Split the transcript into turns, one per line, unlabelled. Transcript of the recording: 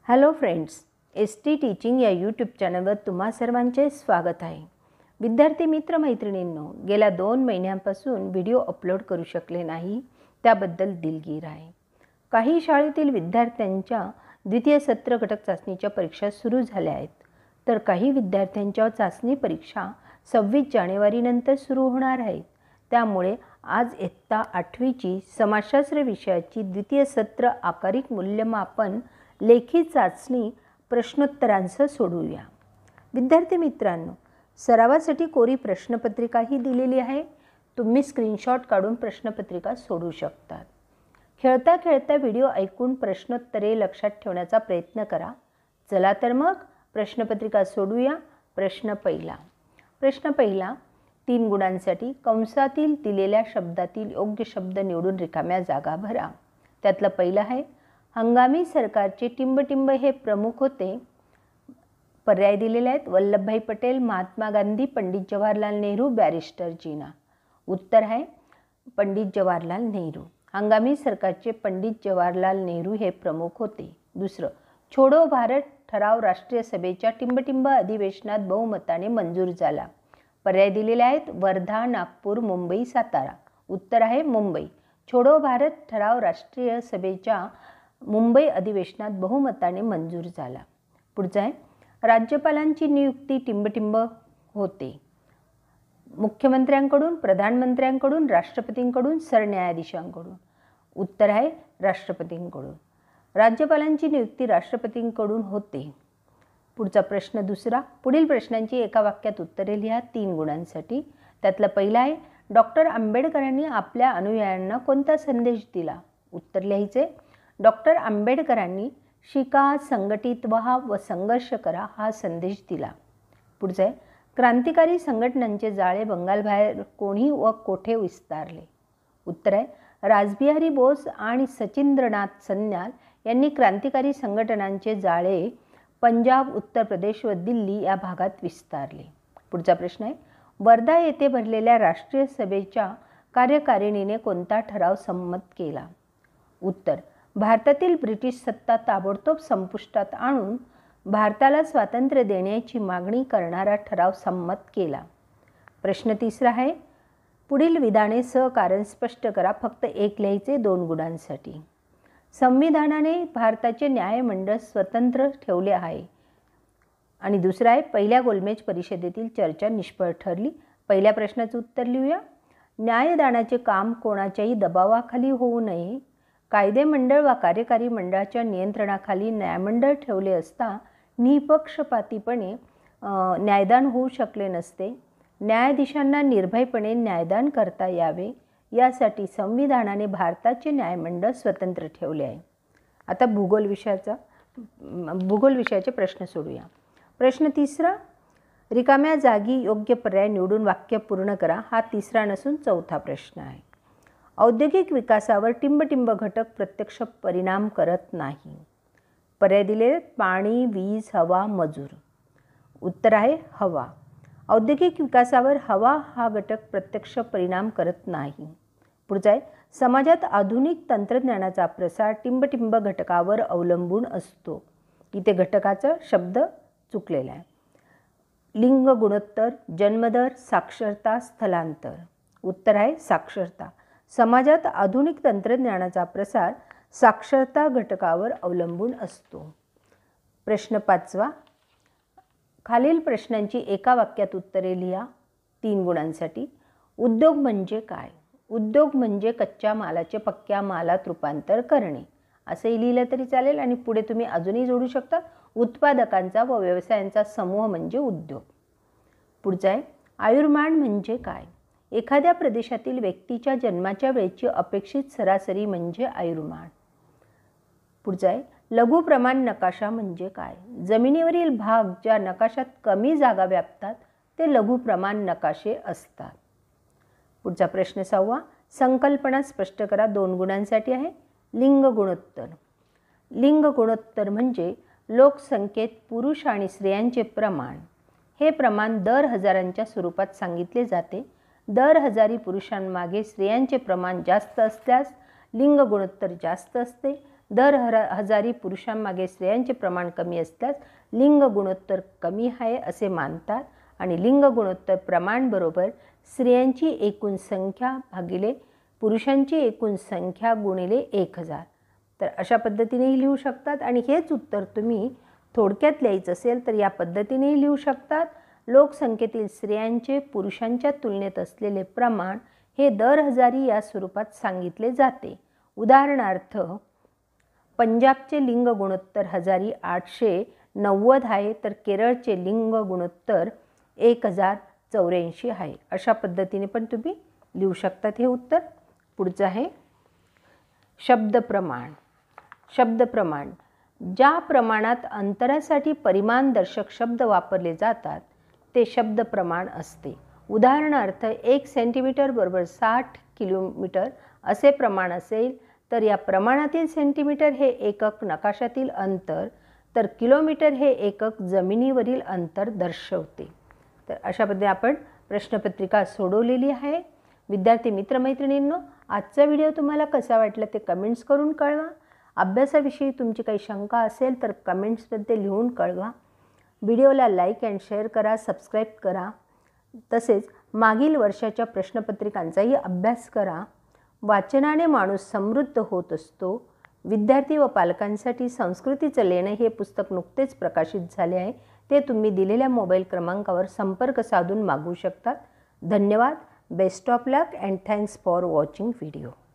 Hello friends, ST teaching या YouTube चॅनलवर तुम्हा सर्वांचे स्वागत आहे। विद्यार्थी मित्र मैत्रिणींनो, गेल्या 2 महिन्यांपासून व्हिडिओ अपलोड करू शकले नाही, त्याबद्दल दिलगीर आहे। काही शाळेतील विद्यार्थ्यांच्या द्वितीय सत्र घटक चाचणीच्या परीक्षा सुरू झाल्या आहेत, तर काही विद्यार्थ्यांच्या चाचणी परीक्षा 26 जानेवारीनंतर सुरू होणार आहेत। त्यामुळे आज इयत्ता 8वीची समाजशास्त्र विषयाची द्वितीय सत्र आकारिक मूल्यमापन लेखी चाचणी प्रश्नोत्तरांसह सोडवूया। विद्यार्थी मित्रांनो, सरावासाठी कोरी प्रश्नपत्रिकाही दिलेली आहे। तुम्ही स्क्रीनशॉट काढून प्रश्नपत्रिका सोडवू शकता। खेळता खेळता व्हिडिओ ऐकून प्रश्नोत्तरे लक्षात ठेवण्याचा प्रयत्न करा। चला तर मग प्रश्नपत्रिका सोडवूया। प्रश्न पहिला 3 गुणांसाठी कंसातील दिलेल्या शब्दातील योग्य शब्द निवडून रिकाम्या जागा भरा। त्यातला पहिला आहे, हंगामी सरकारचे टिंबटिंब हे प्रमुख होते। पर्याय दिलेले आहेत, वल्लभभाई पटेल, महात्मा गांधी, पंडित जवाहरलाल नेहरू, बॅरिस्टर जीना। उत्तर आहे पंडित जवाहरलाल नेहरू। हंगामी सरकारचे पंडित जवाहरलाल नेहरू हे प्रमुख होते। दुसरं, छोडो भारत ठराव राष्ट्रीय सभेच्या टिंबटिंब अधिवेशनात बहुमताने मंजूर झाला। पर्याय दिलेले आहेत, वर्धा, नागपूर, मुंबई, सातारा। उत्तर आहे मुंबई। छोडो भारत ठराव राष्ट्रीय सभेच्या मुंबई अधिवेशनात बहुमताने मंजूर झाला। पुढचा आहे, राज्यपालांची नियुक्ती टिंबटिंब होते। मुख्यमंत्र्यांकडून, प्रधानमंत्र्यांकडून, राष्ट्रपतींकडून, सरन्यायाधीशांकडून। उत्तर आहे राष्ट्रपतींकडून। राज्यपालांची नियुक्ती राष्ट्रपतींकडून होते। पुढचा प्रश्न दुसरा, पुढील प्रश्नांची एका वाक्यात उत्तरे लिहा 3 गुणांसाठी। त्यातला पहिला आहे, डॉक्टर आंबेडकरांनी आपल्या अनुयायांना कोणता संदेश दिला? उत्तर लिहायचे, डॉक्टर आंबेडकरांनी शिका, संघटित व्हा व संघर्ष करा हा संदेश दिला। पुढचे आहे, क्रांतिकारी संघटनांचे जाळे बंगालबाहेर कोणी व कोठे विस्तारले? उत्तर आहे, रासबिहारी बोस आणि सचिंद्रनाथ सन्याल यांनी क्रांतिकारी संघटनांचे जाळे पंजाब, उत्तर प्रदेश व दिल्ली या भागात विस्तारले। पुढचा प्रश्न आहे, वर्धा येथे भरलेल्या राष्ट्रीय सभेच्या कार्यकारिणीने कोणता ठराव संमत केला? उत्तर, भारतातील ब्रिटिश सत्ता ताबडतोब संपुष्टात आणून भारताला स्वातंत्र्य देण्याची मागणी करणारा ठराव संमत केला। प्रश्न तिसरा आहे, पुढील विधाने कारण स्पष्ट करा। फक्त एक लिहायचे 2 गुणांसाठी। संविधानाने भारताचे न्यायमंडळ स्वतंत्र ठेवले आहे। आणि दुसरा आहे, पहिल्या गोलमेज परिषदेतील चर्चा निष्फळ ठरली। पहिल्या प्रश्नाचं उत्तर लिहूया, न्यायदानाचे काम कोणाच्याही दबावाखाली होऊ नये। कायदे मंडळ वा कार्यकारी मंडळाच्या नियंत्रणाखाली न्यायमंडळ ठेवले असता निपक्षपातीपणे न्यायदान होऊ शकले नसते। न्यायाधीशांना निर्भयपणे न्यायदान करता यावे, यासाठी संविधानाने भारताचे न्यायमंडळ स्वतंत्र ठेवले आहे। आता भूगोल विषयाचे प्रश्न सोडूया। प्रश्न तिसरा, रिकाम्या जागी योग्य पर्याय निवडून वाक्य पूर्ण करा हा तिसरा नसून चौथा प्रश्न आहे। औद्योगिक विकासावर टिंबटिंब घटक प्रत्यक्ष परिणाम करत नाही। पर्याय दिले, पाणी, वीज, हवा, मजूर। उत्तर आहे हवा। औद्योगिक विकासावर हवा हा घटक प्रत्यक्ष परिणाम करत नाही। पुढचा आहे, समाजात आधुनिक तंत्रज्ञानाचा प्रसार टिंबटिंब घटकावर अवलंबून असतो। इथे घटकाचा शब्द चुकलेला आहे। लिंग गुणोत्तर, जन्मदर, साक्षरता, स्थलांतर। उत्तर आहे साक्षरता। समाजात आधुनिक तंत्रज्ञानाचा प्रसार साक्षरता घटकावर अवलंबून असतो। प्रश्न 5, खालील प्रश्नांची एका वाक्यात उत्तरे लिहा 3 गुणांसाठी। उद्योग म्हणजे काय? उद्योग म्हणजे कच्च्या मालाचे पक्क्या मालात रूपांतर करणे, असंही लिहिलं तरी चालेल। आणि पुढे तुम्ही अजूनही जोडू शकता, उत्पादकांचा व व्यवसायांचा समूह म्हणजे उद्योग। पुढचा आहे, आयुर्मान म्हणजे काय? एखाद्या प्रदेशातील व्यक्तीच्या जन्माच्या वेळेची अपेक्षित सरासरी म्हणजे आयुर्मान। पुढचा आहे, लघु प्रमाण नकाशा म्हणजे काय? जमिनीवरील भाग ज्या नकाशात कमी जागा व्यापतात ते लघु प्रमाण नकाशे असतात। पुढचा प्रश्न 6, संकल्पना स्पष्ट करा 2 गुणांसाठी आहे। लिंग गुणोत्तर। लिंग गुणोत्तर म्हणजे लोकसंख्येत पुरुष आणि स्त्रियांचे प्रमाण। हे प्रमाण दर हजारांच्या स्वरूपात सांगितले जाते। दर हजारी पुरुषांमागे स्त्रियांचे प्रमाण जास्त असल्यास लिंग गुणोत्तर जास्त असते। दर हजारी पुरुषांमागे स्त्रियांचे प्रमाण कमी असल्यास लिंग गुणोत्तर कमी आहे असे मानतात आणि लिंग गुणोत्तर प्रमाण बरोबर स्त्रियांची एकूण संख्या भागिले पुरुषांची एकूण संख्या गुणिले 1000. तर अशा पद्धतीनेही लिहू शकतात आणि हेच उत्तर तुम्ही थोडक्यात लिहायचं असेल तर या पद्धतीनेही लिहू शकतात. लोकसंख्येतील स्त्रियांचे पुरुषांच्या तुलनेत असलेले प्रमाण हे दर हजारी या स्वरूपात सांगितले जाते. उदाहरणार्थ पंजाबचे लिंग गुणोत्तर हजारी 890 आहे तर केरळचे लिंग गुणोत्तर 1084 आहे. अशा पद्धतीने पण तुम्ही लिहू शकतात हे उत्तर. पुढचं आहे शब्दप्रमाण. शब्दप्रमाण ज्या प्रमाणात अंतरासाठी परिमाणदर्शक शब्द वापरले जातात ते शब्दप्रमाण असते. उदाहरणार्थ 1 सेंटीमीटर बरोबर 60 किलोमीटर असे प्रमाण असेल तर या प्रमाणातील सेंटीमीटर हे एकक नकाशातील अंतर तर किलोमीटर हे एकक जमिनीवरील अंतर दर्शवते. तर अशा पद्धतीने आपण प्रश्नपत्रिका सोडवलेली आहे. विद्यार्थी मित्रमैत्रिणींनो, आजचा व्हिडिओ तुम्हाला कसा वाटला ते कमेंट्स करून कळवा. अभ्यासाविषयी तुमची काही शंका असेल तर कमेंट्समध्ये लिहून कळवा. व्हिडिओला लाईक अँड शेअर करा, सबस्क्राईब करा. तसेच मागील वर्षाच्या प्रश्नपत्रिकांचाही अभ्यास करा. वाचनाने माणूस समृद्ध होत असतो. विद्यार्थी व पालकांसाठी संस्कृतीचं लेणं हे पुस्तक नुकतेच प्रकाशित झाले आहे. ते तुम्ही दिलेल्या मोबाईल क्रमांकावर संपर्क साधून मागवू शकतात. धन्यवाद. Best of luck and thanks for watching video.